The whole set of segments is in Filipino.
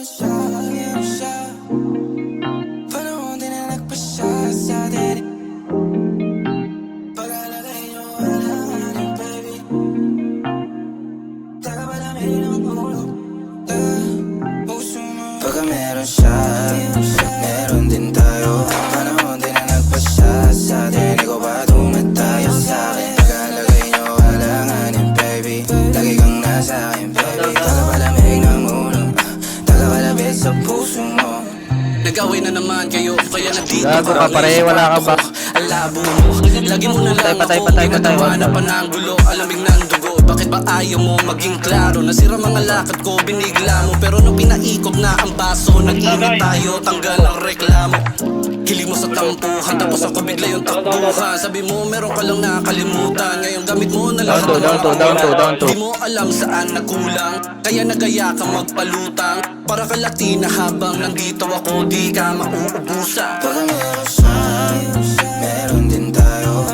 meron siya panahon din na nagpasya sa atin. Pag-alagay niyo alanganin, baby. Taga ba namin ang ulo? Puso mo. Pagka meron siya, meron din tayo. Panahon din na nagpasya sa atin. Ikaw ba tumatayo sa'kin? Pag-alagay niyo alanganin, baby. Lagi kang nasa akin, baby. Taga ba lamig ng ulo? Taga ba labit sa puso mo? Nag-away na naman kayo, kaya nandito Gago ka pare, wala ka ba? Alabo mo, lagi mo na lang Patay, ako patay. ginagawa pa ng gulo, alamig ng dugo. Bakit ba ayaw mo maging klaro? Nasira mga lakad ko, binigla mo. Pero nung pinaikot na ang baso, nag-init tayo, tanggal ang reklamo. Hiling mo sa tampuhan, tapos ako bigla yung takbuhan. Sabi mo meron ka lang nakakalimutan, ngayon gamit mo na lang Down to. Di mo alam saan nagkulang, kaya nagaya ka magpalutang. Para ka Latina habang nandito ako, di ka mauubusan. Pagka meron siya, meron din tayo.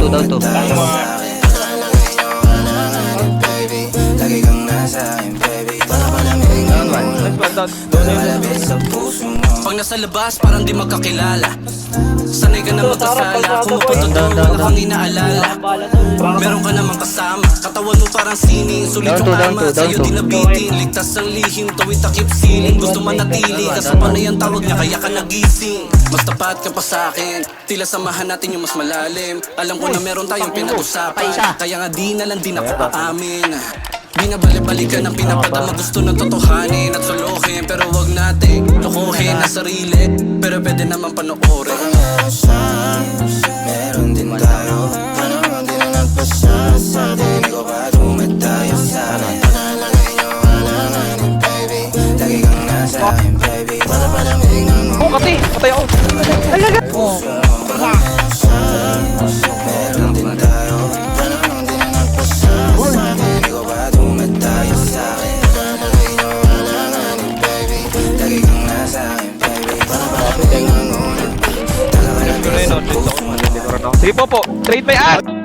Down to. Pag-alagay niyo alanganin, baby. Lagi kang nasa akin, baby. Taga ba lamig ng ulo? Taga ba labit sa puso mo? Pag nasa labas, parang di magkakilala. Sanay ka na magkasala, kumupunta doon, wala kang inaalala. Meron ka namang kasama, katawan mo parang sining. Sulit yung ama, sa'yo di nabitin. Ligtas ang lihim, tawid takip siling. Gusto manatili, kasapanay ang tawag niya, kaya ka nagising. Mas tapat ka pa sa'kin, tila samahan natin yung mas malalim. Alam ko na meron tayong pinag-usapan, kaya nga di na lang din ako aamin. Binabalik-balikan ang pinapadama, gusto ng totohanin at suluhin. Pero wag natin lokohin na sarili, pero pwede naman panoorin. Pagka meron siya, meron din tayo. Panahon din na nagpasya sa atin. Ikaw ba tumatayo sa'kin? Pag-alagay niyo alanganin, baby. Lagi kang nasa akin, baby. Taga ba lamig ng ulo? Kasi, patay ako. Puso mo. Pagka meron siya, meron din tayo. Panahon din na nagpasya sa atin. Ikaw ba tumatayo sa'kin? Pag-alagay niyo alanganin, baby. Lagi kang nasa akin, baby. Taga ba lamig ng ulo? Taga ba lamig sa puso mo? Sige po, trade by ad.